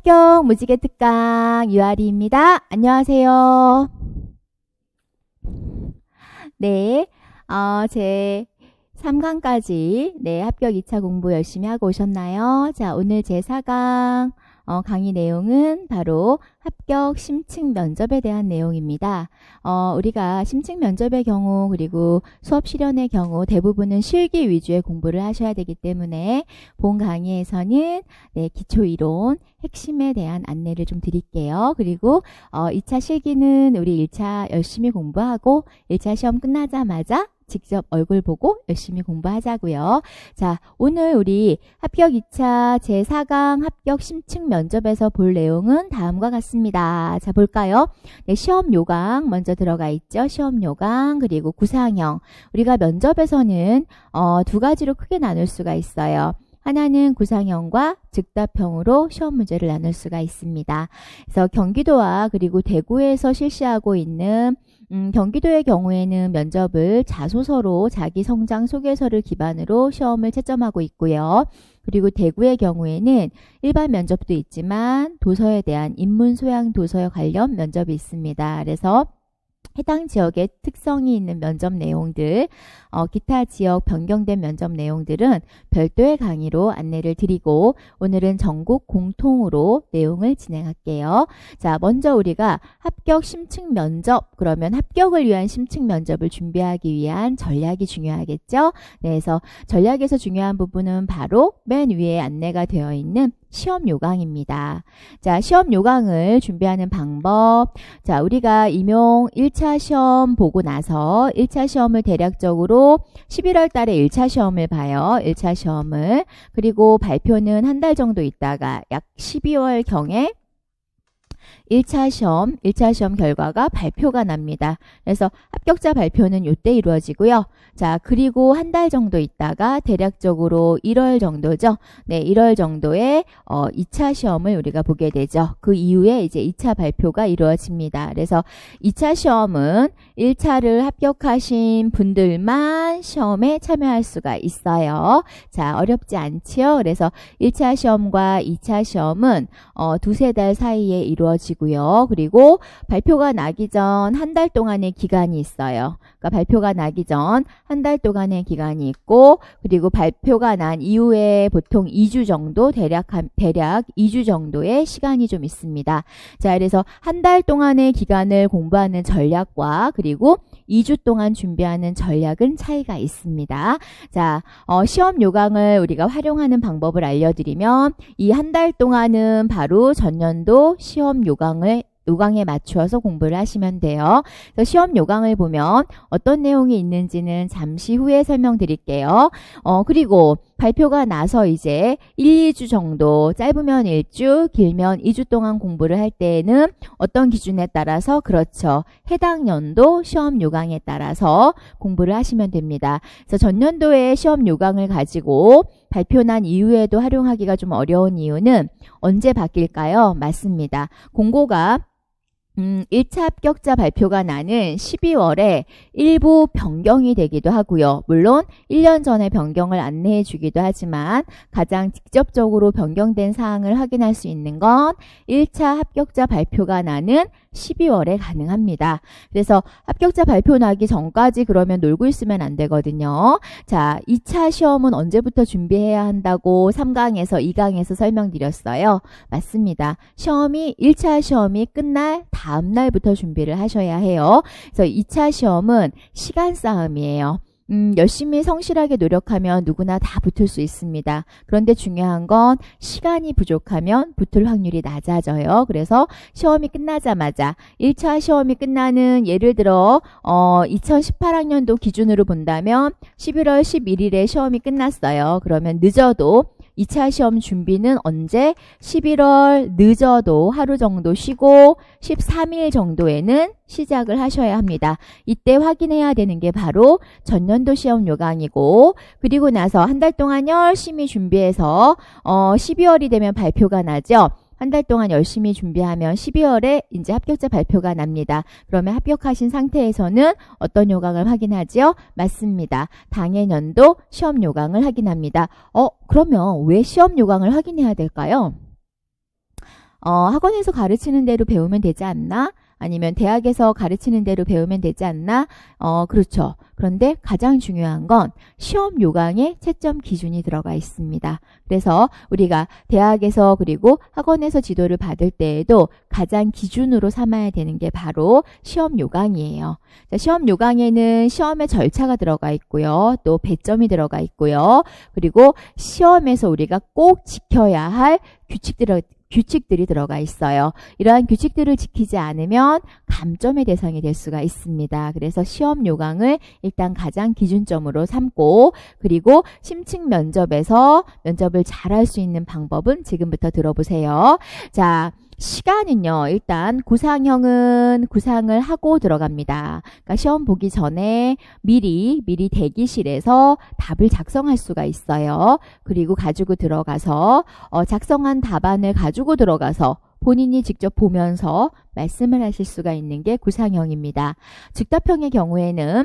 합격 무지개 특강 유아리입니다. 안녕하세요. 네, 제 3강까지 합격 2차 공부 열심히 하고 오셨나요? 자, 오늘 제 4강 강의 내용은 바로 합격 심층 면접에 대한 내용입니다. 우리가 심층 면접의 경우 그리고 수업 실연의 경우 대부분은 실기 위주의 공부를 하셔야 되기 때문에 본 강의에서는 기초 이론 핵심에 대한 안내를 좀 드릴게요. 그리고 2차 실기는 우리 1차 열심히 공부하고 1차 시험 끝나자마자 직접 얼굴 보고 열심히 공부하자고요. 자, 오늘 우리 합격 2차 제4강 합격 심층 면접에서 볼 내용은 다음과 같습니다. 자, 볼까요? 시험 요강 먼저 들어가 있죠. 시험 요강 그리고 구상형. 우리가 면접에서는 두 가지로 크게 나눌 수가 있어요. 하나는 구상형과 즉답형으로 시험 문제를 나눌 수가 있습니다. 그래서 경기도와 그리고 대구에서 실시하고 있는 경기도의 경우에는 면접을 자소서로 자기 성장 소개서를 기반으로 시험을 채점하고 있고요. 그리고 대구의 경우에는 일반 면접도 있지만 도서에 대한 인문 소양 도서에 관련 면접이 있습니다. 그래서 해당 지역의 특성이 있는 면접 내용들, 기타 지역 변경된 면접 내용들은 별도의 강의로 안내를 드리고 오늘은 전국 공통으로 내용을 진행할게요. 자, 먼저 우리가 합격 심층 면접, 그러면 합격을 위한 심층 면접을 준비하기 위한 전략이 중요하겠죠? 그래서 전략에서 중요한 부분은 바로 맨 위에 안내가 되어 있는 시험 요강입니다. 자, 시험 요강을 준비하는 방법. 자, 우리가 임용 1차 시험 보고 나서 1차 시험을 대략적으로 11월 달에 1차 시험을 봐요. 1차 시험을. 그리고 발표는 한 달 정도 있다가 약 12월 경에 1차 시험 결과가 발표가 납니다. 그래서 합격자 발표는 이때 이루어지고요. 자, 그리고 한 달 정도 있다가 대략적으로 1월 정도죠. 1월 정도에 2차 시험을 우리가 보게 되죠. 그 이후에 이제 2차 발표가 이루어집니다. 그래서 2차 시험은 1차를 합격하신 분들만 시험에 참여할 수가 있어요. 자, 어렵지 않지요? 그래서 1차 시험과 2차 시험은 두세 달 사이에 이루어지고요. 그리고 발표가 나기 전 한 달 동안의 기간이 있어요. 그러니까 발표가 나기 전 한 달 동안의 기간이 있고 그리고 발표가 난 이후에 보통 2주 정도 대략 2주 정도의 시간이 좀 있습니다. 자, 그래서 한 달 동안의 기간을 공부하는 전략과 그리고 2주 동안 준비하는 전략은 차이가 있습니다. 자, 시험 요강을 우리가 활용하는 방법을 알려드리면 이 한 달 동안은 바로 전년도 시험 요강에 맞추어서 공부를 하시면 돼요. 그래서 시험 요강을 보면 어떤 내용이 있는지는 잠시 후에 설명드릴게요. 그리고 발표가 나서 이제 1, 2주 정도, 짧으면 1주, 길면 2주 동안 공부를 할 때에는 어떤 기준에 따라서 그렇죠. 해당 연도 시험 요강에 따라서 공부를 하시면 됩니다. 그래서 전년도의 시험 요강을 가지고 발표 난 이후에도 활용하기가 좀 어려운 이유는 언제 바뀔까요? 맞습니다. 공고가 1차 합격자 발표가 나는 12월에 일부 변경이 되기도 하고요. 물론 1년 전에 변경을 안내해 주기도 하지만 가장 직접적으로 변경된 사항을 확인할 수 있는 건 1차 합격자 발표가 나는 12월에 가능합니다. 그래서 합격자 발표 나기 전까지 그러면 놀고 있으면 안 되거든요. 자, 2차 시험은 언제부터 준비해야 한다고 3강에서 2강에서 설명드렸어요. 맞습니다. 1차 시험이 끝날 다음 날부터 준비를 하셔야 해요. 그래서 2차 시험은 시간 싸움이에요. 열심히 성실하게 노력하면 누구나 다 붙을 수 있습니다. 그런데 중요한 건 시간이 부족하면 붙을 확률이 낮아져요. 그래서 시험이 끝나자마자 1차 시험이 끝나는 예를 들어 2018학년도 기준으로 본다면 11월 11일에 시험이 끝났어요. 그러면 늦어도 2차 시험 준비는 언제? 11월 늦어도 하루 정도 쉬고 13일 정도에는 시작을 하셔야 합니다. 이때 확인해야 되는 게 바로 전년도 시험 요강이고 그리고 나서 한 달 동안 열심히 준비해서 12월이 되면 발표가 나죠. 한 달 동안 열심히 준비하면 12월에 이제 합격자 발표가 납니다. 그러면 합격하신 상태에서는 어떤 요강을 확인하죠? 맞습니다. 당해년도 시험 요강을 확인합니다. 그러면 왜 시험 요강을 확인해야 될까요? 학원에서 가르치는 대로 배우면 되지 않나? 아니면 대학에서 가르치는 대로 배우면 되지 않나? 그렇죠. 그런데 가장 중요한 건 시험 요강에 채점 기준이 들어가 있습니다. 그래서 우리가 대학에서 그리고 학원에서 지도를 받을 때에도 가장 기준으로 삼아야 되는 게 바로 시험 요강이에요. 자, 시험 요강에는 시험의 절차가 들어가 있고요. 또 배점이 들어가 있고요. 그리고 시험에서 우리가 꼭 지켜야 할 규칙들이 들어가 있어요. 이러한 규칙들을 지키지 않으면 감점의 대상이 될 수가 있습니다. 그래서 시험 요강을 일단 가장 기준점으로 삼고, 그리고 심층 면접에서 면접을 잘할 수 있는 방법은 지금부터 들어보세요. 자, 시간은요, 일단 구상형은 구상을 하고 들어갑니다. 그러니까 시험 보기 전에 미리 대기실에서 답을 작성할 수가 있어요. 그리고 가지고 들어가서 작성한 답안을 가지고 들어가서 본인이 직접 보면서 말씀을 하실 수가 있는 게 구상형입니다. 즉답형의 경우에는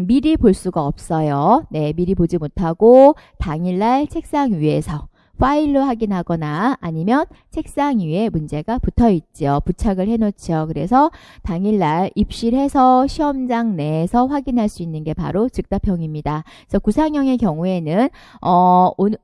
미리 볼 수가 없어요. 네, 미리 보지 못하고 당일날 책상 위에서 파일로 확인하거나 아니면 책상 위에 문제가 붙어 있죠. 부착을 해놓죠. 그래서 당일날 입실해서 시험장 내에서 확인할 수 있는 게 바로 즉답형입니다. 그래서 구상형의 경우에는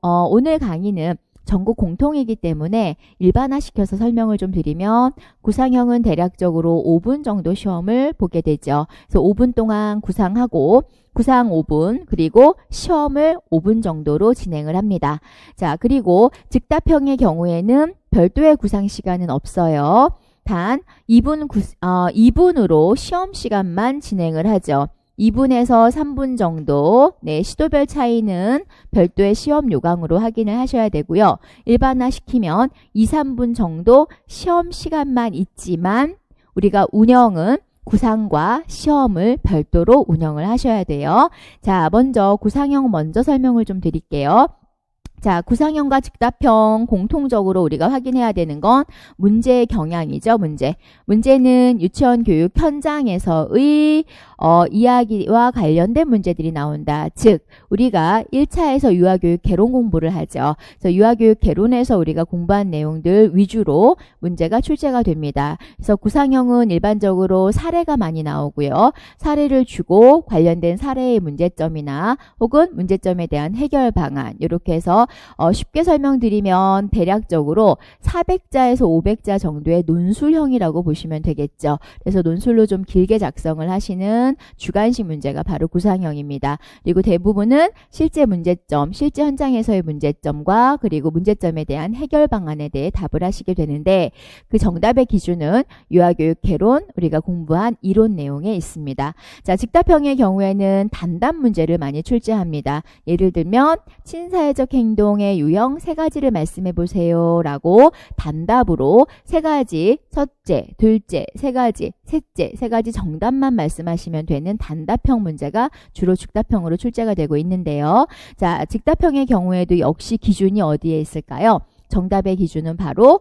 오늘 강의는 전국 공통이기 때문에 일반화시켜서 설명을 좀 드리면, 구상형은 대략적으로 5분 정도 시험을 보게 되죠. 그래서 5분 동안 구상하고 구상 5분, 그리고 시험을 5분 정도로 진행을 합니다. 자, 그리고 즉답형의 경우에는 별도의 구상 시간은 없어요. 단 2분으로 시험 시간만 진행을 하죠. 2분에서 3분 정도, 네, 시도별 차이는 별도의 시험 요강으로 확인을 하셔야 되고요. 일반화 시키면 2, 3분 정도 시험 시간만 있지만 우리가 운영은 구상과 시험을 별도로 운영을 하셔야 돼요. 자, 먼저 구상형 먼저 설명을 좀 드릴게요. 자, 구상형과 즉답형 공통적으로 우리가 확인해야 되는 건 문제의 경향이죠. 문제는 유치원 교육 현장에서의 이야기와 관련된 문제들이 나온다. 즉, 우리가 1차에서 유아교육 개론 공부를 하죠. 그래서 유아교육 개론에서 우리가 공부한 내용들 위주로 문제가 출제가 됩니다. 그래서 구상형은 일반적으로 사례가 많이 나오고요. 사례를 주고 관련된 사례의 문제점이나 혹은 문제점에 대한 해결 방안, 이렇게 해서 쉽게 설명드리면 대략적으로 400자에서 500자 정도의 논술형이라고 보시면 되겠죠. 그래서 논술로 좀 길게 작성을 하시는 주관식 문제가 바로 구상형입니다. 그리고 대부분은 실제 문제점, 실제 현장에서의 문제점과 그리고 문제점에 대한 해결 방안에 대해 답을 하시게 되는데, 그 정답의 기준은 유아교육 개론, 우리가 공부한 이론 내용에 있습니다. 자, 즉답형의 경우에는 단답 문제를 많이 출제합니다. 예를 들면 친사회적 행동의 유형 3가지를 말씀해 보세요 라고 단답으로 3가지, 첫째, 둘째, 3가지, 셋째, 3가지 정답만 말씀하시면 되는 단답형 문제가 주로 즉답형으로 출제가 되고 있는데요. 자, 즉답형의 경우에도 역시 기준이 어디에 있을까요? 정답의 기준은 바로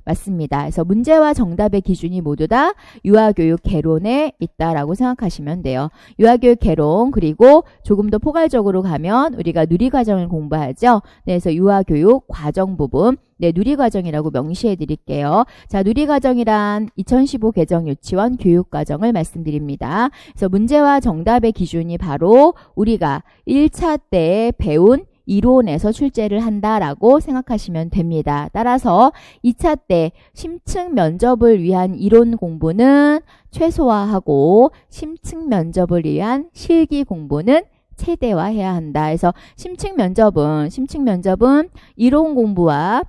맞습니다. 그래서 문제와 정답의 기준이 모두 다 유아교육 개론에 있다라고 생각하시면 돼요. 유아교육 개론, 그리고 조금 더 포괄적으로 가면 우리가 누리과정을 공부하죠. 그래서 유아교육 과정 부분, 누리과정이라고 명시해 드릴게요. 자, 누리과정이란 2015 개정 유치원 교육과정을 말씀드립니다. 그래서 문제와 정답의 기준이 바로 우리가 1차 때 배운 이론에서 출제를 한다라고 생각하시면 됩니다. 따라서 2차 때 심층 면접을 위한 이론 공부는 최소화하고 심층 면접을 위한 실기 공부는 최대화해야 한다. 그래서 심층 면접은 이론 공부와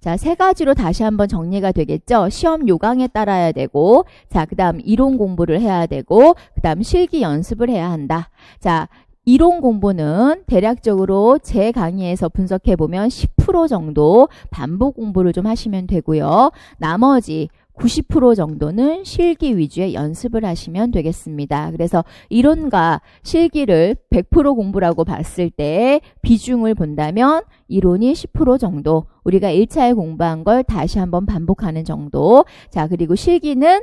자, 3가지로 다시 한번 정리가 되겠죠. 시험 요강에 따라야 되고, 자, 그 다음 이론 공부를 해야 되고, 그 다음 실기 연습을 해야 한다. 자, 이론 공부는 대략적으로 제 강의에서 분석해보면 10% 정도 반복 공부를 좀 하시면 되고요. 나머지 90% 정도는 실기 위주의 연습을 하시면 되겠습니다. 그래서 이론과 실기를 100% 공부라고 봤을 때 비중을 본다면 이론이 10% 정도, 우리가 1차에 공부한 걸 다시 한번 반복하는 정도. 자, 그리고 실기는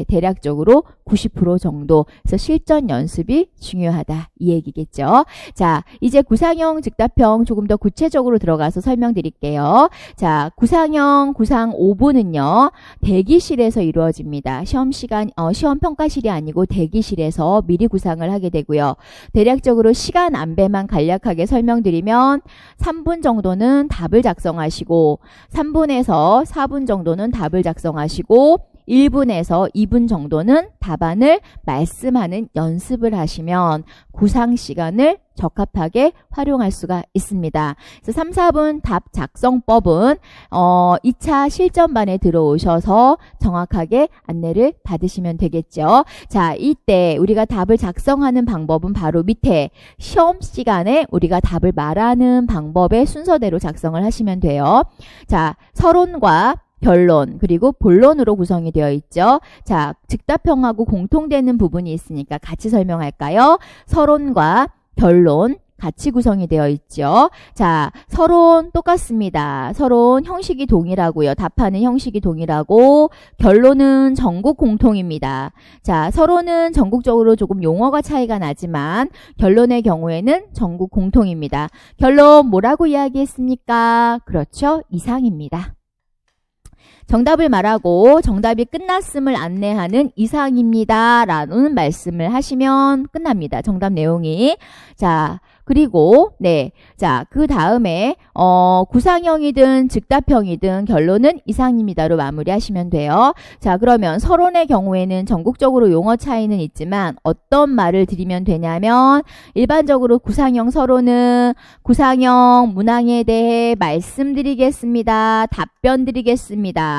대략적으로 90% 정도. 그래서 실전 연습이 중요하다. 이 얘기겠죠. 자, 이제 구상형 즉답형 조금 더 구체적으로 들어가서 설명드릴게요. 자, 구상 5부는요. 대기실에서 이루어집니다. 시험 평가실이 아니고 대기실에서 미리 구상을 하게 되고요. 대략적으로 시간 안배만 간략하게 설명드리면 3분 정도는 답을 작성하시고 3분에서 4분 정도는 답을 작성하시고 1분에서 2분 정도는 답안을 말씀하는 연습을 하시면 구상 시간을 적합하게 활용할 수가 있습니다. 그래서 3, 4분 답 작성법은 2차 실전반에 들어오셔서 정확하게 안내를 받으시면 되겠죠. 자, 이때 우리가 답을 작성하는 방법은 바로 밑에 시험 시간에 우리가 답을 말하는 방법의 순서대로 작성을 하시면 돼요. 자, 서론과 결론 그리고 본론으로 구성이 되어 있죠. 자, 즉답형하고 공통되는 부분이 있으니까 같이 설명할까요? 서론과 결론 같이 구성이 되어 있죠. 자, 서론 똑같습니다. 서론 형식이 동일하고요. 답하는 형식이 동일하고 결론은 전국 공통입니다. 자, 서론은 전국적으로 조금 용어가 차이가 나지만 결론의 경우에는 전국 공통입니다. 결론 뭐라고 이야기했습니까? 그렇죠. 이상입니다. 정답을 말하고 정답이 끝났음을 안내하는 이상입니다. 라는 말씀을 하시면 끝납니다. 정답 내용이. 자, 그리고 자, 그 다음에 구상형이든 즉답형이든 결론은 이상입니다로 마무리하시면 돼요. 자, 그러면 서론의 경우에는 전국적으로 용어 차이는 있지만 어떤 말을 드리면 되냐면 일반적으로 구상형 서론은 구상형 문항에 대해 말씀드리겠습니다. 답변 드리겠습니다.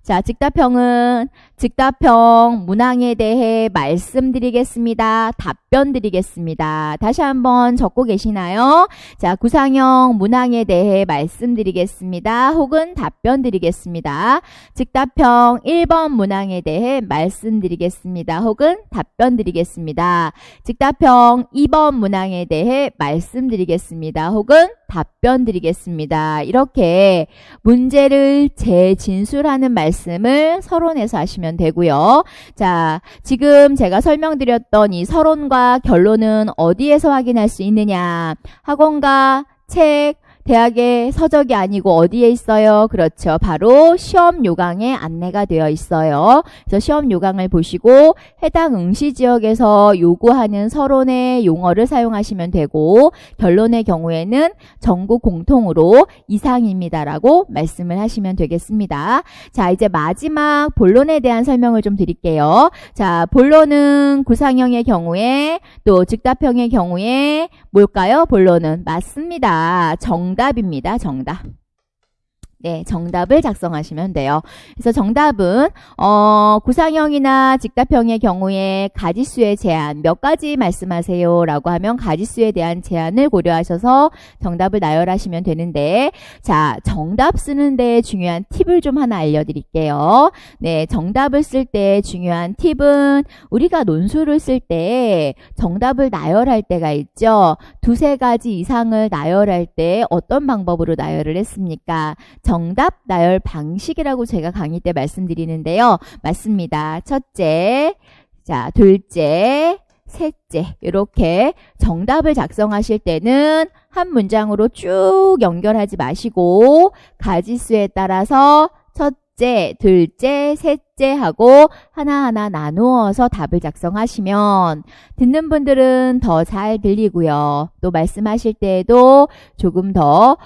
자, 즉답형은 즉답형 문항에 대해 말씀드리겠습니다. 답변 드리겠습니다. 다시 한번 적고 계시나요? 자, 구상형 문항에 대해 말씀드리겠습니다. 혹은 답변 드리겠습니다. 즉답형 1번 문항에 대해 말씀드리겠습니다. 혹은 답변 드리겠습니다. 즉답형 2번 문항에 대해 말씀드리겠습니다. 혹은 답변 드리겠습니다. 이렇게 문제를 재진술하는 말씀을 서론에서 하시면 되고요. 자, 지금 제가 설명드렸던 이 서론과 결론은 어디에서 확인할 수 있느냐? 학원과 책, 대학의 서적이 아니고 어디에 있어요? 그렇죠. 바로 시험 요강에 안내가 되어 있어요. 그래서 시험 요강을 보시고 해당 응시 지역에서 요구하는 서론의 용어를 사용하시면 되고 결론의 경우에는 전국 공통으로 이상입니다라고 말씀을 하시면 되겠습니다. 자, 이제 마지막 본론에 대한 설명을 좀 드릴게요. 자, 본론은 구상형의 경우에 또 즉답형의 경우에 뭘까요? 본론은 맞습니다. 정답입니다. 정답. 네, 정답을 작성하시면 돼요. 그래서 정답은 구상형이나 즉답형의 경우에 가지수의 제한 몇 가지 말씀하세요 라고 하면 가지수에 대한 제한을 고려하셔서 정답을 나열하시면 되는데 자, 정답 쓰는데 중요한 팁을 좀 하나 알려드릴게요. 네, 정답을 쓸 때 중요한 팁은 우리가 논술을 쓸 때 정답을 나열할 때가 있죠. 두세 가지 이상을 나열할 때 어떤 방법으로 나열을 했습니까? 정답 나열 방식이라고 제가 강의 때 말씀드리는데요. 맞습니다. 첫째, 자, 둘째, 셋째 이렇게 정답을 작성하실 때는 한 문장으로 쭉 연결하지 마시고 가지수에 따라서 첫째, 둘째, 셋째 하고 하나하나 나누어서 답을 작성하시면 듣는 분들은 더 잘 들리고요. 또 말씀하실 때에도 조금 더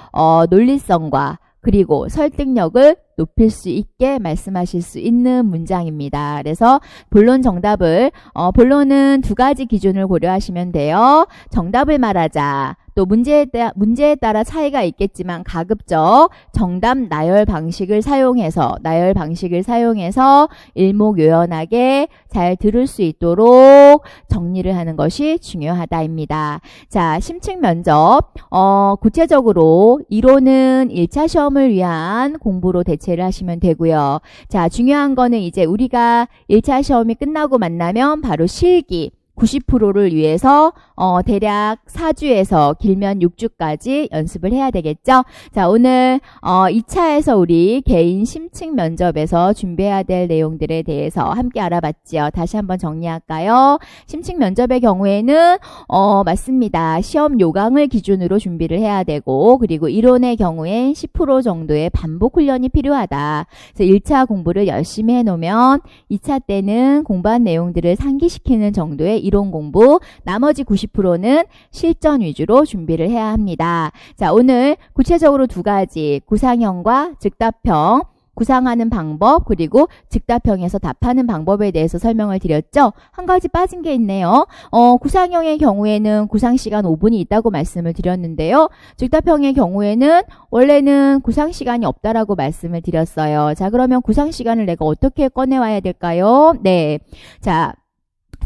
논리성과 그리고 설득력을 높일 수 있게 말씀하실 수 있는 문장입니다. 그래서 본론 정답을 본론은 두 가지 기준을 고려하시면 돼요. 정답을 말하자. 또 문제에 따라 차이가 있겠지만 가급적 정답 나열 방식을 사용해서 일목요연하게 잘 들을 수 있도록 정리를 하는 것이 중요하다입니다. 자, 심층 면접 구체적으로 이론은 1차 시험을 위한 공부로 대체를 하시면 되고요. 자, 중요한 거는 이제 우리가 1차 시험이 끝나고 만나면 바로 실기 90%를 위해서 대략 4주에서 길면 6주까지 연습을 해야 되겠죠. 자, 오늘 2차에서 우리 개인 심층 면접에서 준비해야 될 내용들에 대해서 함께 알아봤지요. 다시 한번 정리할까요? 심층 면접의 경우에는 맞습니다. 시험 요강을 기준으로 준비를 해야 되고, 그리고 이론의 경우엔 10% 정도의 반복 훈련이 필요하다. 그래서 1차 공부를 열심히 해놓으면 2차 때는 공부한 내용들을 상기시키는 정도의 이론 공부, 나머지 90%는 실전 위주로 준비를 해야 합니다. 자, 오늘 구체적으로 두 가지, 구상형과 즉답형, 구상하는 방법, 그리고 즉답형에서 답하는 방법에 대해서 설명을 드렸죠. 한 가지 빠진 게 있네요. 구상형의 경우에는 구상시간 5분이 있다고 말씀을 드렸는데요. 즉답형의 경우에는 원래는 구상시간이 없다라고 말씀을 드렸어요. 자, 그러면 구상시간을 내가 어떻게 꺼내와야 될까요? 네. 자,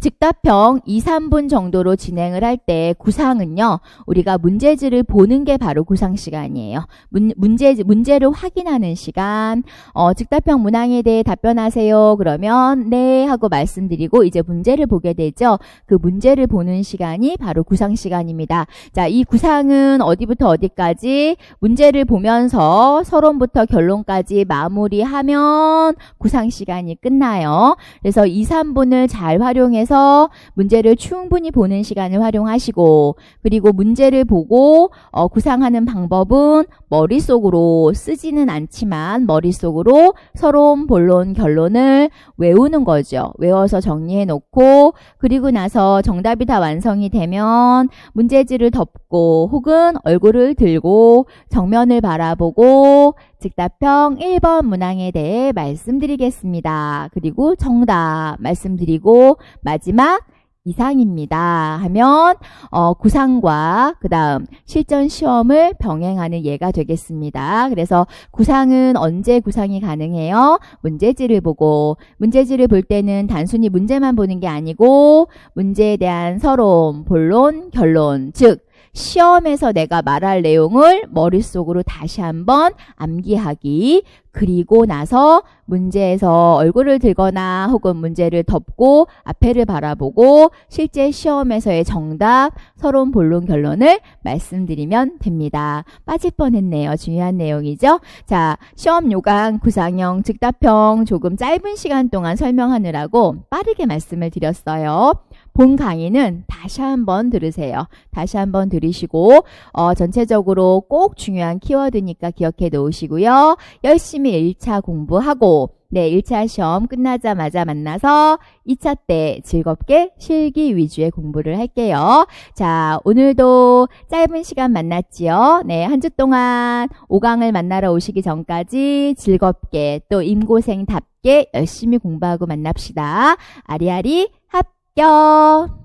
즉답형 2, 3분 정도로 진행을 할 때 구상은요, 우리가 문제지를 보는 게 바로 구상 시간이에요. 문제를 확인하는 시간. 즉답형 문항에 대해 답변하세요. 그러면 네 하고 말씀드리고 이제 문제를 보게 되죠. 그 문제를 보는 시간이 바로 구상 시간입니다. 자, 이 구상은 어디부터 어디까지 문제를 보면서 서론부터 결론까지 마무리하면 구상 시간이 끝나요. 그래서 2, 3분을 잘 활용해서 문제를 충분히 보는 시간을 활용하시고, 그리고 문제를 보고 구상하는 방법은 머릿속으로 쓰지는 않지만 머릿속으로 서론, 본론, 결론을 외우는 거죠. 외워서 정리해 놓고, 그리고 나서 정답이 다 완성이 되면 문제지를 덮고 혹은 얼굴을 들고 정면을 바라보고 즉답형 1번 문항에 대해 말씀드리겠습니다. 그리고 정답 말씀드리고 마지막 이상입니다 하면 구상과 그 다음 실전 시험을 병행하는 예가 되겠습니다. 그래서 구상은 언제 구상이 가능해요? 문제지를 보고, 문제지를 볼 때는 단순히 문제만 보는 게 아니고 문제에 대한 서론, 본론, 결론, 즉 시험에서 내가 말할 내용을 머릿속으로 다시 한번 암기하기, 그리고 나서 문제에서 얼굴을 들거나 혹은 문제를 덮고 앞에를 바라보고 실제 시험에서의 정답, 서론, 본론, 결론을 말씀드리면 됩니다. 빠질 뻔했네요. 중요한 내용이죠. 자, 시험 요강, 구상형, 즉답형 조금 짧은 시간 동안 설명하느라고 빠르게 말씀을 드렸어요. 본 강의는 다시 한번 들으세요. 다시 한번 들으시고 전체적으로 꼭 중요한 키워드니까 기억해 놓으시고요. 열심히 1차 공부하고 1차 시험 끝나자마자 만나서 2차 때 즐겁게 실기 위주의 공부를 할게요. 자, 오늘도 짧은 시간 만났지요. 한 주 동안 5강을 만나러 오시기 전까지 즐겁게 또 임고생답게 열심히 공부하고 만납시다. 아리아리 합격!